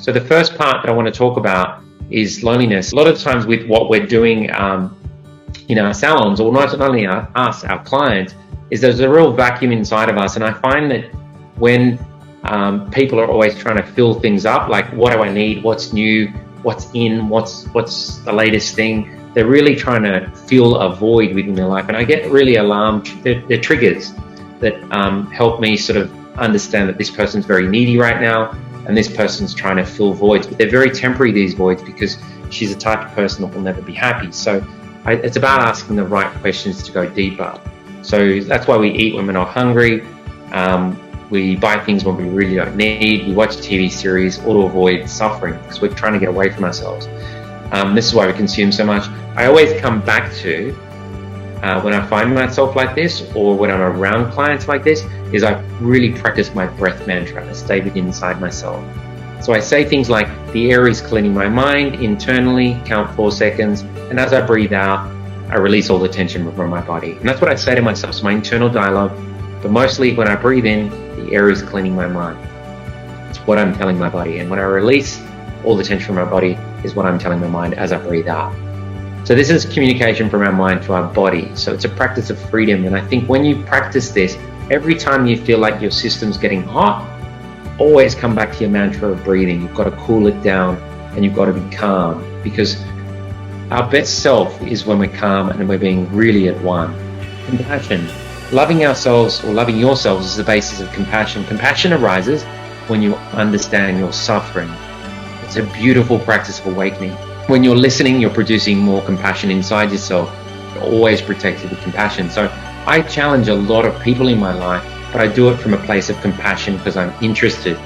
So the first part that I want to talk about is loneliness. A lot of times with what we're doing in our salons, or not only us, our clients, is there's a real vacuum inside of us. And I find that when people are always trying to fill things up, like what do I need, what's new, what's in, what's the latest thing, they're really trying to fill a void within their life. And I get really alarmed. They're triggers that help me sort of understand that this person's very needy right now, and this person's trying to fill voids, but they're very temporary, these voids, because she's the type of person that will never be happy. So it's about asking the right questions to go deeper. So that's why we eat when we're not hungry. We buy things when we really don't need. We watch TV series, all to avoid suffering, because we're trying to get away from ourselves. This is why we consume so much. I always come back to, when I find myself like this, or when I'm around clients like this, is I really practice my breath mantra to stay within inside myself. So I say things like, the air is cleaning my mind internally, count 4 seconds, and as I breathe out, I release all the tension from my body. And that's what I say to myself, it's my internal dialogue. But mostly when I breathe in, the air is cleaning my mind. It's what I'm telling my body. And when I release all the tension from my body is what I'm telling my mind as I breathe out. So this is communication from our mind to our body. So it's a practice of freedom. And I think when you practice this, every time you feel like your system's getting hot, always come back to your mantra of breathing. You've got to cool it down and you've got to be calm, because our best self is when we're calm and we're being really at one. Compassion. Loving ourselves or loving yourselves is the basis of compassion. Compassion arises when you understand your suffering. It's a beautiful practice of awakening. When you're listening, you're producing more compassion inside yourself. You're always protected with compassion. So I challenge a lot of people in my life, but I do it from a place of compassion because I'm interested.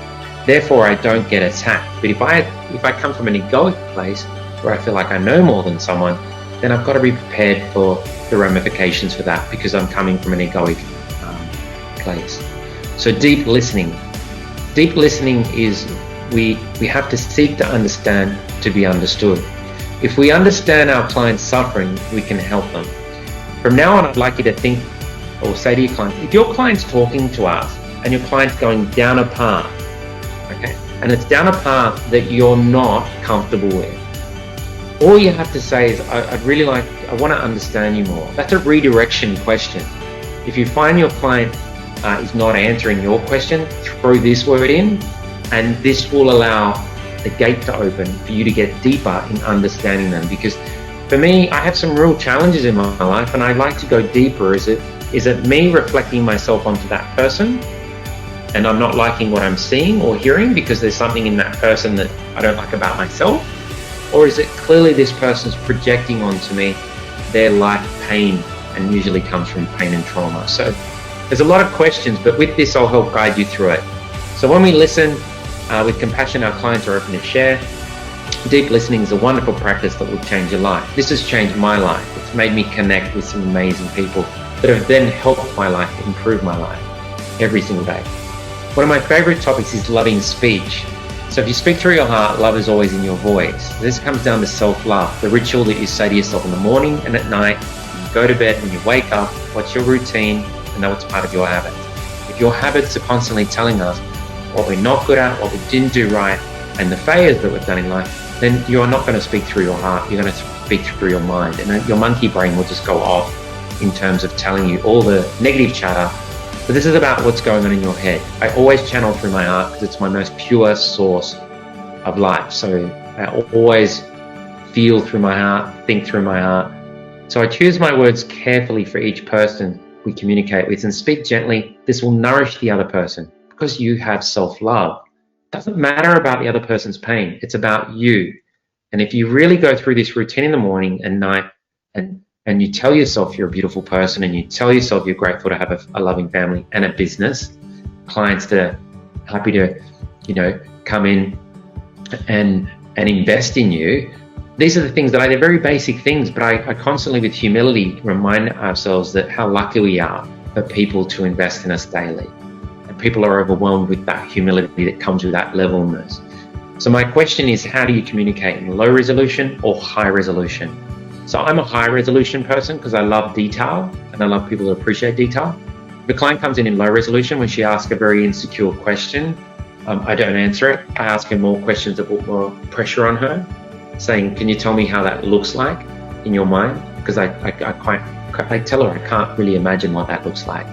Therefore, I don't get attacked. But if I come from an egoic place where I feel like I know more than someone, then I've got to be prepared for the ramifications for that, because I'm coming from an egoic place. So deep listening. Deep listening is we have to seek to understand to be understood. If we understand our client's suffering, we can help them. From now on, I'd like you to think or say to your client, if your client's talking to us and your client's going down a path, okay, and it's down a path that you're not comfortable with, all you have to say is, I want to understand you more. That's a redirection question. If you find your client is not answering your question, throw this word in, and this will allow the gate to open for you to get deeper in understanding them. Because for me, I have some real challenges in my life, and I'd like to go deeper. Is it me reflecting myself onto that person, and I'm not liking what I'm seeing or hearing because there's something in that person that I don't like about myself? Or is it clearly this person's projecting onto me their life pain, and usually comes from pain and trauma? So there's a lot of questions, but with this, I'll help guide you through it. So when we listen with compassion, our clients are open to share. Deep listening is a wonderful practice that will change your life. This has changed my life. It's made me connect with some amazing people that have then helped my life, improve my life every single day. One of my favorite topics is loving speech. So if you speak through your heart, love is always in your voice. This comes down to self-love, the ritual that you say to yourself in the morning and at night, when you go to bed, when you wake up, what's your routine, and that's part of your habits. If your habits are constantly telling us what we're not good at, what we didn't do right, and the failures that we've done in life, then you're not going to speak through your heart, you're going to speak through your mind, and then your monkey brain will just go off in terms of telling you all the negative chatter. But this is about what's going on in your head. I always channel through my heart because it's my most pure source of life. So I always feel through my heart, think through my heart. So I choose my words carefully for each person we communicate with and speak gently. This will nourish the other person because you have self-love. It doesn't matter about the other person's pain. It's about you. And if you really go through this routine in the morning and night and you tell yourself you're a beautiful person, and you tell yourself you're grateful to have a loving family and a business, clients that are happy to, come in and invest in you. These are the things they're very basic things, but I constantly, with humility, remind ourselves that how lucky we are for people to invest in us daily. And people are overwhelmed with that humility that comes with that levelness. So my question is, how do you communicate in low resolution or high resolution? So I'm a high resolution person because I love detail and I love people that appreciate detail. The client comes in low resolution when she asks a very insecure question. I don't answer it. I ask her more questions that put more pressure on her, saying, can you tell me how that looks like in your mind? Because I tell her I can't really imagine what that looks like.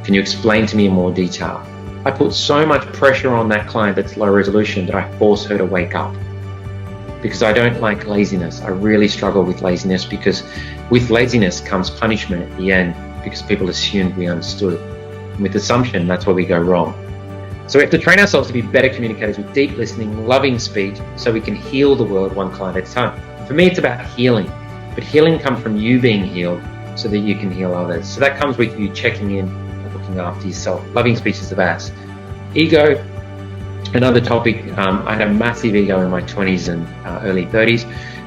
Can you explain to me in more detail? I put so much pressure on that client that's low resolution that I force her to wake up. Because I don't like laziness. I really struggle with laziness, because with laziness comes punishment at the end, because people assumed we understood. And with assumption, that's where we go wrong. So we have to train ourselves to be better communicators with deep listening, loving speech, so we can heal the world one client at a time. For me, it's about healing, but healing comes from you being healed so that you can heal others. So that comes with you checking in and looking after yourself. Loving speech is the best. Ego, another topic. I had a massive ego in my 20s and early 30s.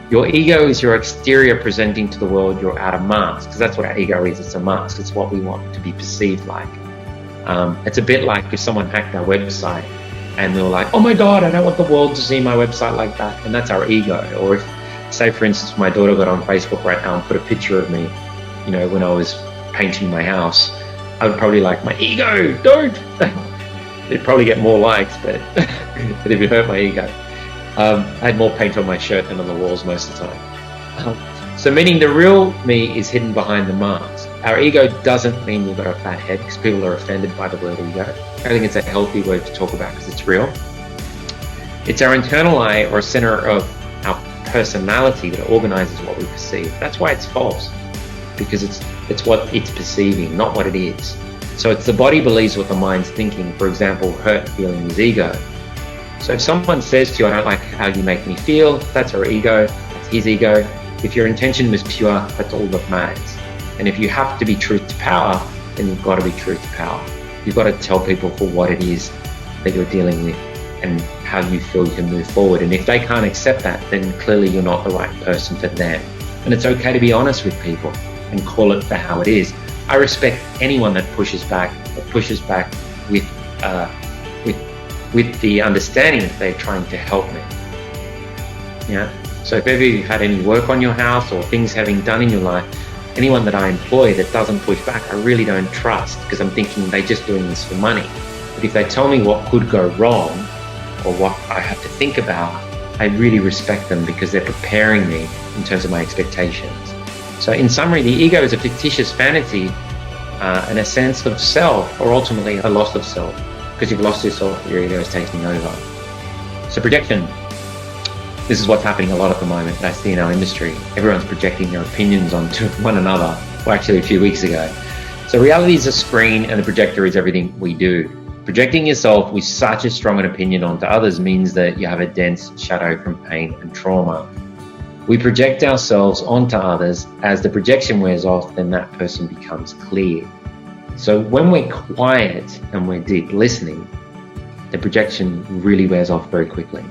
Your ego is your exterior presenting to the world your outer mask, because that's what our ego is. It's a mask. It's what we want to be perceived like. It's a bit like if someone hacked our website and we were like, oh my God, I don't want the world to see my website like that. And that's our ego. Or if, say for instance, my daughter got on Facebook right now and put a picture of me, you know, when I was painting my house, I would probably like, my ego, don't. It'd probably get more likes, but if it hurt my ego. I had more paint on my shirt than on the walls most of the time. So meaning the real me is hidden behind the mask. Our ego doesn't mean you've got a fat head, because people are offended by the word ego. I think it's a healthy word to talk about because it's real. It's our internal eye, or center of our personality, that organizes what we perceive. That's why it's false, because it's what it's perceiving, not what it is. So it's the body believes what the mind's thinking. For example, hurt feeling is ego. So if someone says to you, I don't like how you make me feel, that's our ego, that's his ego. If your intention was pure, that's all that matters. And if you have to be truth to power, then you've got to be truth to power. You've got to tell people for what it is that you're dealing with and how you feel you can move forward. And if they can't accept that, then clearly you're not the right person for them. And it's okay to be honest with people and call it for how it is. I respect anyone that pushes back with the understanding that they're trying to help me. Yeah. So if ever you've had any work on your house or things having done in your life, anyone that I employ that doesn't push back, I really don't trust, because I'm thinking they're just doing this for money. But if they tell me what could go wrong or what I have to think about, I really respect them, because they're preparing me in terms of my expectations. So in summary, the ego is a fictitious fantasy and a sense of self, or ultimately a loss of self, because you've lost yourself, your ego is taking over. So projection. This is what's happening a lot at the moment that I see in our industry. Everyone's projecting their opinions onto one another, or actually a few weeks ago. So reality is a screen, and the projector is everything we do. Projecting yourself with such a strong an opinion onto others means that you have a dense shadow from pain and trauma. We project ourselves onto others. As the projection wears off, then that person becomes clear. So when we're quiet and we're deep listening, the projection really wears off very quickly.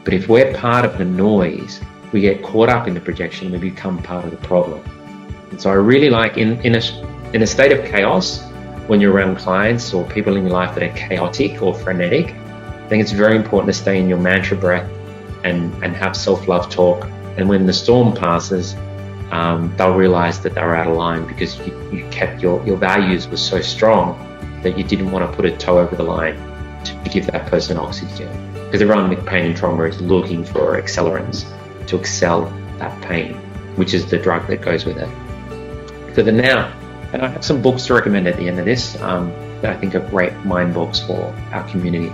But if we're part of the noise, we get caught up in the projection and we become part of the problem. And so I really like in a state of chaos, when you're around clients or people in your life that are chaotic or frenetic, I think it's very important to stay in your mantra breath and have self-love talk. And when the storm passes, they'll realize that they're out of line, because you kept your values were so strong that you didn't want to put a toe over the line to give that person oxygen. Because everyone with pain and trauma is looking for accelerants to excel that pain, which is the drug that goes with it. So the now, and I have some books to recommend at the end of this that I think are great mind books for our community.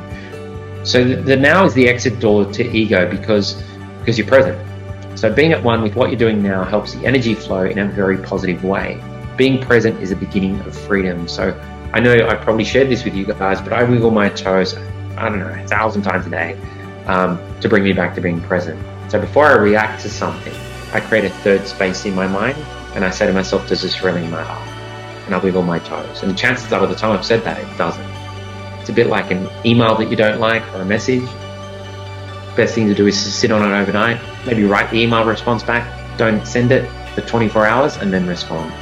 So the now is the exit door to ego, because you're present. So being at one with what you're doing now helps the energy flow in a very positive way. Being present is a beginning of freedom. So I know I probably shared this with you guys, but I wiggle my toes, I don't know, 1,000 times a day to bring me back to being present. So before I react to something, I create a third space in my mind and I say to myself, does this really matter? And I wiggle my toes. And chances are, by the time I've said that, it doesn't. It's a bit like an email that you don't like or a message. Best thing to do is to sit on it overnight, maybe write the email response back, don't send it for 24 hours and then respond.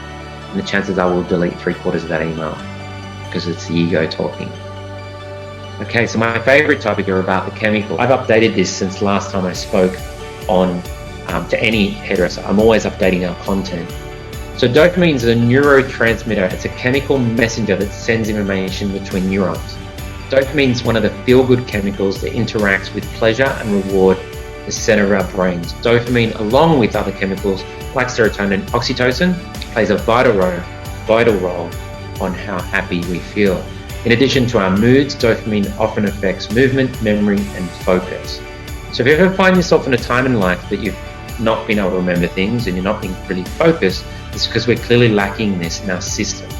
And the chances are we'll delete 3/4 of that email, because it's the ego talking. Okay, so my favorite topic are about the chemical. I've updated this since last time I spoke on to any hairdresser. I'm always updating our content. So dopamine is a neurotransmitter. It's a chemical messenger that sends information between neurons. Dopamine is one of the feel-good chemicals that interacts with pleasure and reward the center of our brains. Dopamine, along with other chemicals like serotonin and oxytocin, plays a vital role on how happy we feel. In addition to our moods, dopamine often affects movement, memory, and focus. So if you ever find yourself in a time in life that you've not been able to remember things and you're not being really focused, it's because we're clearly lacking this in our system.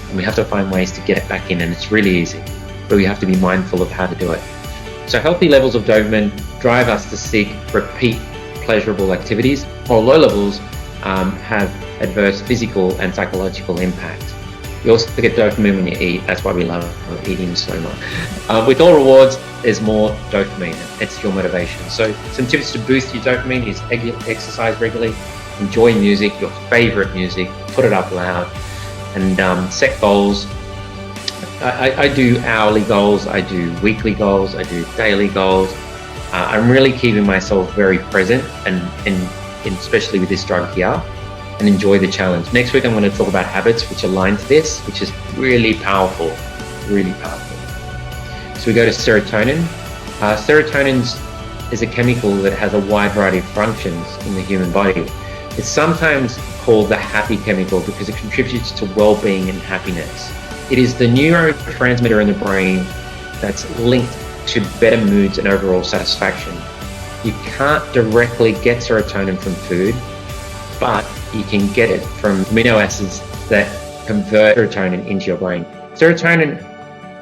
And we have to find ways to get it back in, and it's really easy, but we have to be mindful of how to do it. So healthy levels of dopamine drive us to seek repeat pleasurable activities, while low levels have adverse physical and psychological impact. You also get dopamine when you eat. That's why we love eating so much. With all rewards, there's more dopamine. It's your motivation. So some tips to boost your dopamine is exercise regularly, enjoy music, your favorite music, put it up loud, and set goals. I do hourly goals, I do weekly goals, I do daily goals. I'm really keeping myself very present and especially with this drug here, and enjoy the challenge. Next week I'm going to talk about habits which align to this, which is really powerful, really powerful. So we go to serotonin. Serotonin is a chemical that has a wide variety of functions in the human body. It's sometimes called the happy chemical because it contributes to well-being and happiness. It is the neurotransmitter in the brain that's linked to better moods and overall satisfaction. You can't directly get serotonin from food, but you can get it from amino acids that convert serotonin into your brain. Serotonin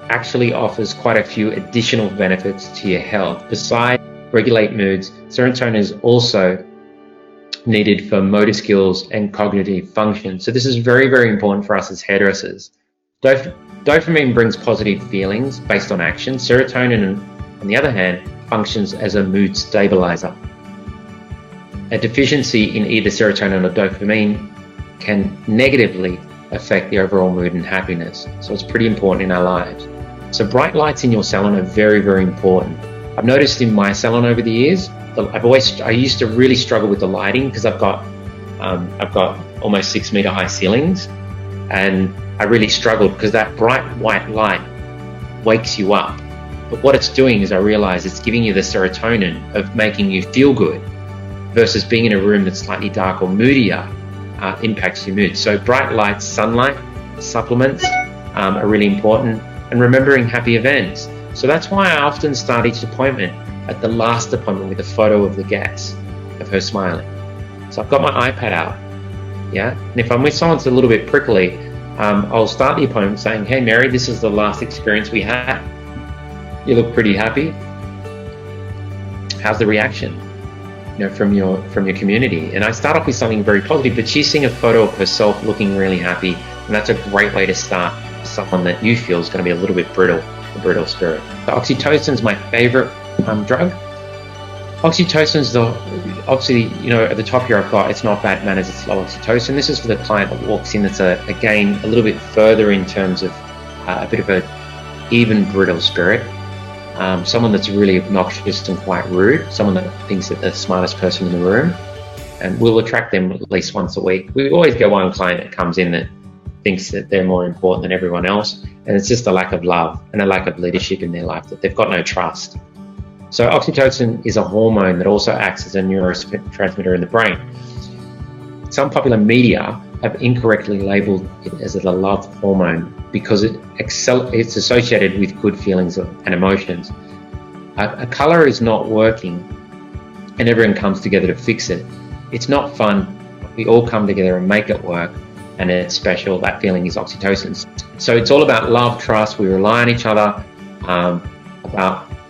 actually offers quite a few additional benefits to your health. Besides regulate moods, serotonin is also needed for motor skills and cognitive function. So this is very, very important for us as hairdressers. Dopamine brings positive feelings based on action. Serotonin, on the other hand, functions as a mood stabilizer. A deficiency in either serotonin or dopamine can negatively affect the overall mood and happiness. So it's pretty important in our lives. So bright lights in your salon are very, very important. I've noticed in my salon over the years, I used to really struggle with the lighting because I've got almost 6 meter high ceilings, and I really struggled because that bright white light wakes you up. But what it's doing is I realize it's giving you the serotonin of making you feel good versus being in a room that's slightly dark or moodier impacts your mood. So bright lights, sunlight, supplements are really important, and remembering happy events. So that's why I often start each appointment at the last appointment with a photo of the guest, of her smiling. So I've got my iPad out, yeah? And if I'm with someone that's a little bit prickly, I'll start the appointment saying, "Hey Mary, this is the last experience we had. You look pretty happy. How's the reaction, from your community?" And I start off with something very positive, but she's seeing a photo of herself looking really happy, and that's a great way to start with someone that you feel is going to be a little bit brittle, a brittle spirit. So oxytocin is my favorite drug. Oxytocin is obviously, at the top here I've got, it's not bad manners, it's low oxytocin. This is for the client that walks in that's again a little bit further in terms of a bit of a even brittle spirit. Someone that's really obnoxious and quite rude, someone that thinks that they're the smartest person in the room, and we'll attract them at least once a week. We always get one client that comes in that thinks that they're more important than everyone else, and it's just a lack of love and a lack of leadership in their life, that they've got no trust. So oxytocin is a hormone that also acts as a neurotransmitter in the brain. Some popular media have incorrectly labeled it as a love hormone because it's associated with good feelings and emotions. A color is not working and everyone comes together to fix it. It's not fun. We all come together and make it work, and it's special. That feeling is oxytocin. So it's all about love, trust. We rely on each other,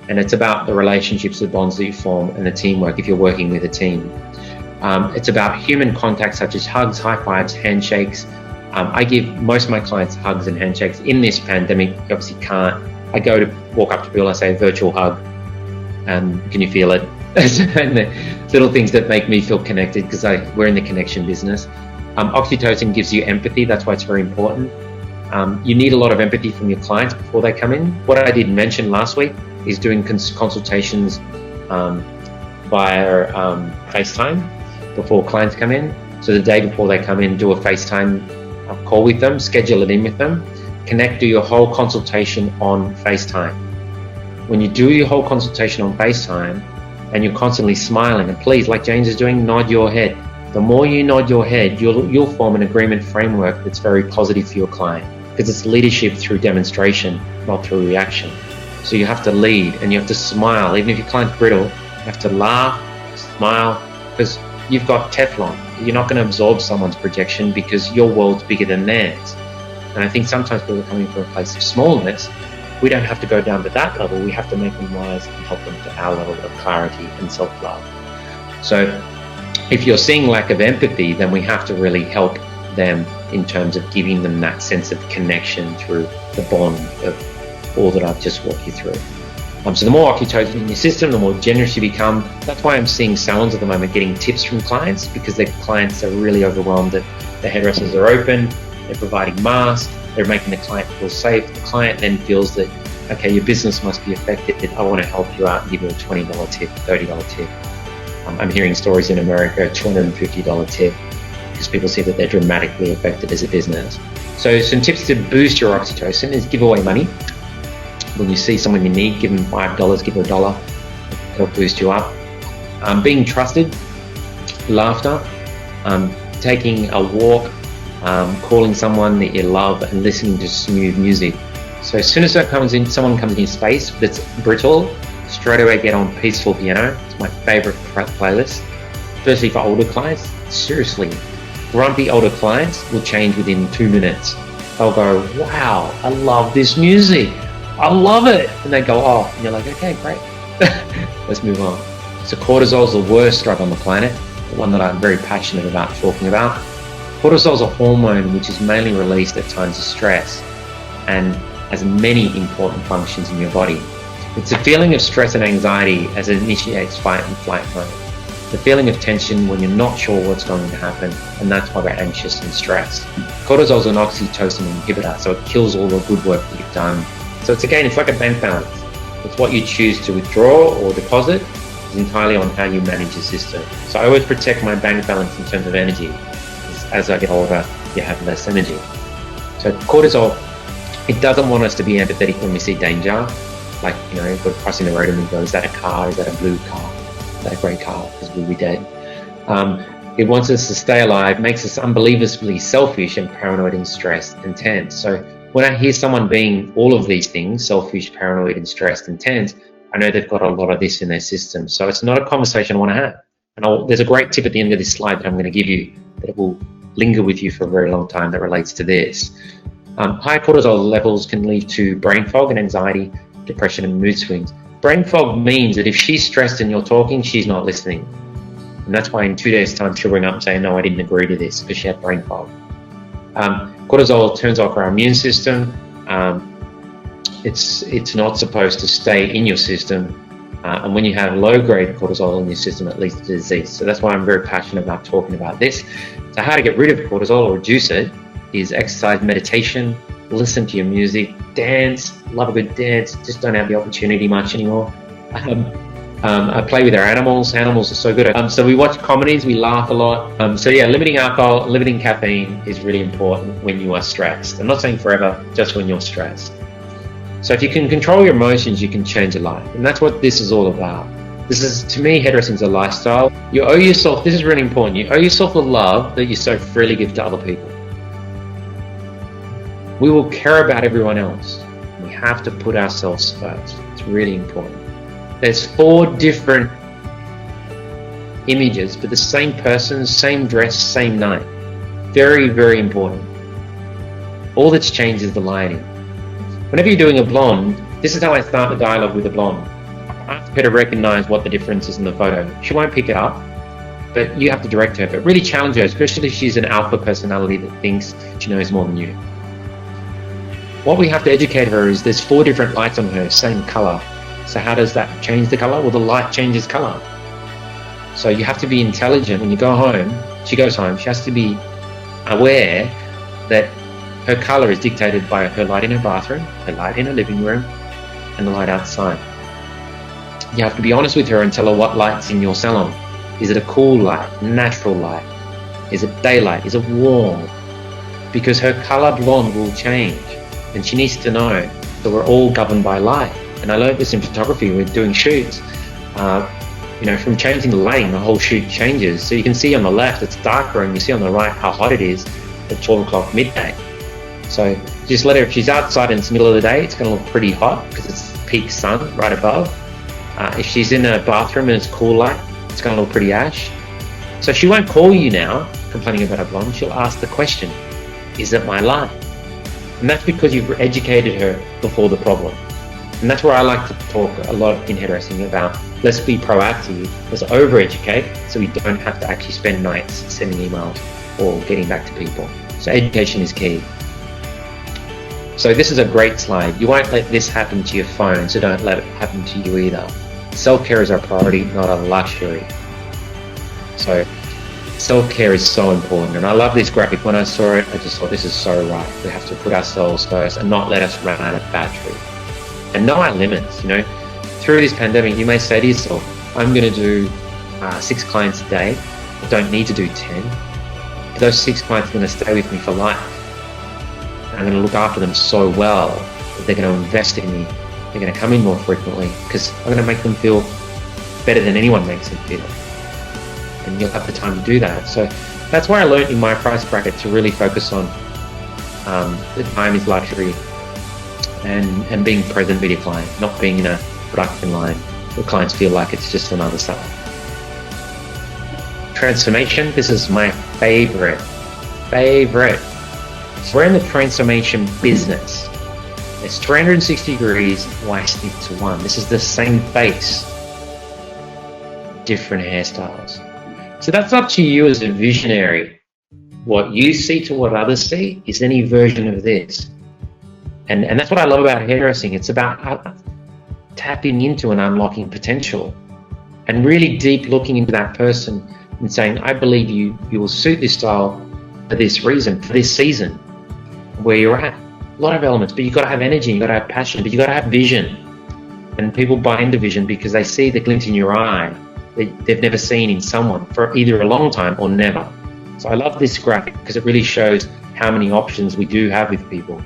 and it's about the relationships, the bonds that you form, and the teamwork if you're working with a team. It's about human contact such as hugs, high fives, handshakes. I give most of my clients hugs and handshakes. In this pandemic, you obviously can't. I go to walk up to people, I say virtual hug, can you feel it? And the little things that make me feel connected, because we're in the connection business. Oxytocin gives you empathy, that's why it's very important. You need a lot of empathy from your clients before they come in. What I did mention last week is doing consultations via FaceTime before clients come in. So the day before they come in, do a FaceTime call with them, schedule it in with them. do your whole consultation on FaceTime. When you do your whole consultation on FaceTime and you're constantly smiling, and please, like James is doing, nod your head. The more you nod your head, you'll form an agreement framework that's very positive for your client, because it's leadership through demonstration, not through reaction. So you have to lead and you have to smile. Even if your client's brittle, you have to laugh, smile, because you've got Teflon. You're not going to absorb someone's projection because your world's bigger than theirs. And I think sometimes people are coming from a place of smallness. We don't have to go down to that level. We have to make them wise and help them to our level of clarity and self-love. So if you're seeing lack of empathy, then we have to really help them in terms of giving them that sense of connection through the bond of all that I've just walked you through. So the more oxytocin in your system, the more generous you become. That's why I'm seeing salons at the moment getting tips from clients, because their clients are really overwhelmed that the hairdressers are open, they're providing masks, they're making the client feel safe. The client then feels that, okay, your business must be affected. I want to help you out and give you a $20 tip, $30 tip. I'm hearing stories in America, $250 tip, because people see that they're dramatically affected as a business. So some tips to boost your oxytocin is give away money. When you see someone in need, give them $5, give them $1. It'll boost you up. Being trusted, laughter, taking a walk, calling someone that you love, and listening to smooth music. So as soon as someone comes in your space that's brittle, straight away get on peaceful piano. It's my favorite playlist, especially for older clients. Seriously, grumpy older clients will change within 2 minutes. They'll go, wow, I love this music. I love it. And they go off. And you're like, okay, great. Let's move on. So cortisol is the worst drug on the planet, the one that I'm very passionate about talking about. Cortisol is a hormone which is mainly released at times of stress and has many important functions in your body. It's a feeling of stress and anxiety as it initiates fight and flight mode. The feeling of tension when you're not sure what's going to happen, and that's why we're anxious and stressed. Cortisol is an oxytocin inhibitor, so it kills all the good work that you've done. So it's like a bank balance. It's what you choose to withdraw or deposit is entirely on how you manage your system. So I always protect my bank balance in terms of energy. As I get older, you have less energy. So cortisol, it doesn't want us to be empathetic when we see danger. Like, we're crossing the road and we go, is that a car? Is that a blue car? Is that a grey car? Because we'll be dead. It wants us to stay alive, makes us unbelievably selfish and paranoid and stressed and tense. So when I hear someone being all of these things, selfish, paranoid and stressed and tense, I know they've got a lot of this in their system. So it's not a conversation I want to have. And there's a great tip at the end of this slide that I'm going to give you that will linger with you for a very long time that relates to this. High cortisol levels can lead to brain fog and anxiety, depression and mood swings. Brain fog means that if she's stressed and you're talking, she's not listening. And that's why in 2 days' time, she'll ring up and say, no, I didn't agree to this, because she had brain fog. Cortisol turns off our immune system. It's not supposed to stay in your system. And when you have low-grade cortisol in your system, it leads to disease. So that's why I'm very passionate about talking about this. So how to get rid of cortisol or reduce it is exercise, meditation, listen to your music, dance, love a good dance, just don't have the opportunity much anymore. I play with our animals. Animals are so good. So we watch comedies, we laugh a lot. So yeah, limiting alcohol, limiting caffeine is really important when you are stressed. I'm not saying forever, just when you're stressed. So if you can control your emotions, you can change your life. And that's what this is all about. This is, to me, hairdressing is a lifestyle. You owe yourself, this is really important, you owe yourself the love that you so freely give to other people. We will care about everyone else. We have to put ourselves first. It's really important. There's 4 different images, but the same person, same dress, same night. Very, very important. All that's changed is the lighting. Whenever you're doing a blonde, this is how I start the dialogue with a blonde. I ask her to recognize what the difference is in the photo. She won't pick it up, but you have to direct her. But really challenge her, especially if she's an alpha personality that thinks she knows more than you. What we have to educate her is there's 4 different lights on her, same color. So how does that change the color? Well, the light changes color. So you have to be intelligent. When you go home, she goes home, she has to be aware that her color is dictated by her light in her bathroom, her light in her living room, and the light outside. You have to be honest with her and tell her what light's in your salon. Is it a cool light, natural light? Is it daylight? Is it warm? Because her color blonde will change. and she needs to know that we're all governed by light. And I learned this in photography. We're doing shoots. From changing the lighting, the whole shoot changes. So you can see on the left it's darker, and you see on the right how hot it is at 12 o'clock midday. So just let her, if she's outside and it's the middle of the day, it's going to look pretty hot because it's peak sun right above. If she's in a bathroom and it's cool light, it's going to look pretty ash. So she won't call you now complaining about a blonde. She'll ask the question, is it my light? And that's because you've educated her before the problem. And that's where I like to talk a lot in hairdressing about, let's be proactive, let's over-educate so we don't have to actually spend nights sending emails or getting back to people. So education is key. So this is a great slide. You won't let this happen to your phone, so don't let it happen to you either. Self-care is our priority, not a luxury. So self-care is so important. And I love this graphic. When I saw it, I just thought this is so right. We have to put ourselves first and not let us run out of battery. And know our limits. Through this pandemic, you may say to yourself, I'm going to do 6 clients a day. I don't need to do 10. But those 6 clients are going to stay with me for life. I'm going to look after them so well that they're going to invest in me. They're going to come in more frequently because I'm going to make them feel better than anyone makes them feel. And you'll have the time to do that. So that's why I learned in my price bracket to really focus on the time is luxury and being present with your client, not being in a production line where clients feel like it's just another sale. Transformation, this is my favorite. So we're in the transformation business. It's 360 degrees, why stick to one? This is the same face, different hairstyles. So that's up to you as a visionary. What you see to what others see is any version of this. And that's what I love about hairdressing. It's about tapping into and unlocking potential and really deep looking into that person and saying, I believe you will suit this style for this reason, for this season, where you're at. A lot of elements, but you've got to have energy, you've got to have passion, but you've got to have vision. And people buy into vision because they see the glint in your eye that they've never seen in someone for either a long time or never. So I love this graphic because it really shows how many options we do have with people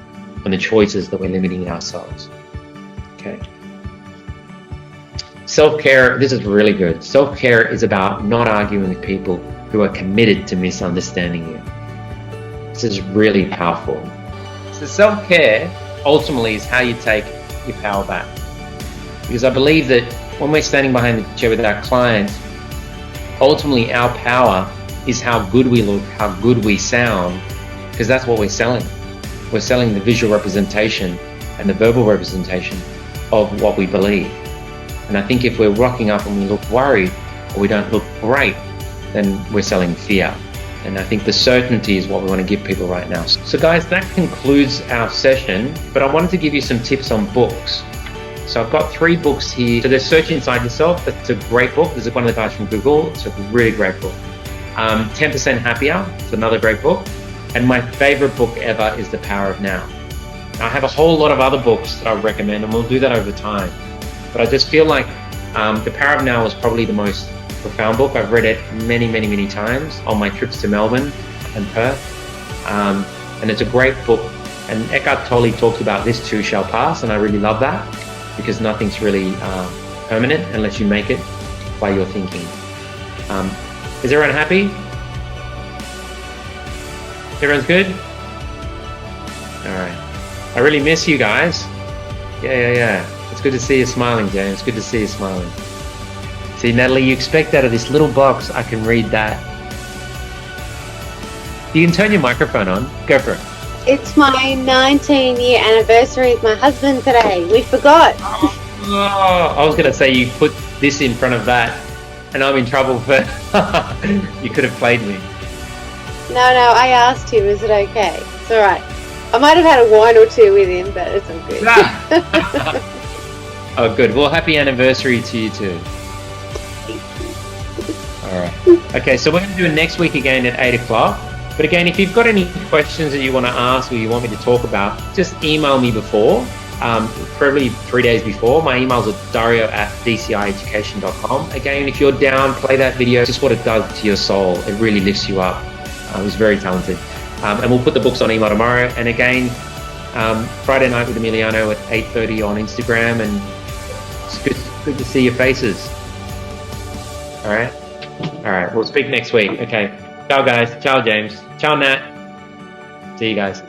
and the choices that we're limiting ourselves. Okay. Self-care, this is really good. Self-care is about not arguing with people who are committed to misunderstanding you. This is really powerful. So self-care ultimately is how you take your power back. Because I believe that when we're standing behind the chair with our clients, ultimately our power is how good we look, how good we sound, because that's what we're selling. We're selling the visual representation and the verbal representation of what we believe. And I think if we're rocking up and we look worried or we don't look great, then we're selling fear. And I think the certainty is what we want to give people right now. So guys, that concludes our session, but I wanted to give you some tips on books. So I've got 3 books here. So there's Search Inside Yourself. That's a great book. This is one of the guys from Google. It's a really great book. 10% Happier. It's another great book. And my favorite book ever is The Power of Now. Now I have a whole lot of other books that I recommend, and we'll do that over time. But I just feel like The Power of Now is probably the most profound book. I've read it many, many, many times on my trips to Melbourne and Perth. And it's a great book. And Eckhart Tolle talks about this too shall pass, and I really love that because nothing's really permanent unless you make it by your thinking. Is everyone happy? Everyone's good? All right. I really miss you guys. Yeah. It's good to see you smiling, Jane. It's good to see you smiling. See, Natalie, you expect out of this little box, I can read that. You can turn your microphone on. Go for it. It's my 19-year anniversary with my husband today. We forgot. Oh, I was going to say you put this in front of that, and I'm in trouble for... You could have played me. No, I asked him, is it okay? It's all right. I might have had a wine or two with him, but it's all good. Oh, good. Well, happy anniversary to you too. All right. Okay, so we're going to do it next week again at 8 o'clock. But again, if you've got any questions that you want to ask or you want me to talk about, just email me before, probably 3 days before. My emails are dario@dcieducation.com. Again, if you're down, play that video. Just what it does to your soul. It really lifts you up. It was very talented. And we'll put the books on email tomorrow. And again, Friday night with Emiliano at 8:30 on Instagram, and it's good to see your faces. All right. We'll speak next week. Okay. Ciao, guys. Ciao, James. Ciao, Nat. See you guys.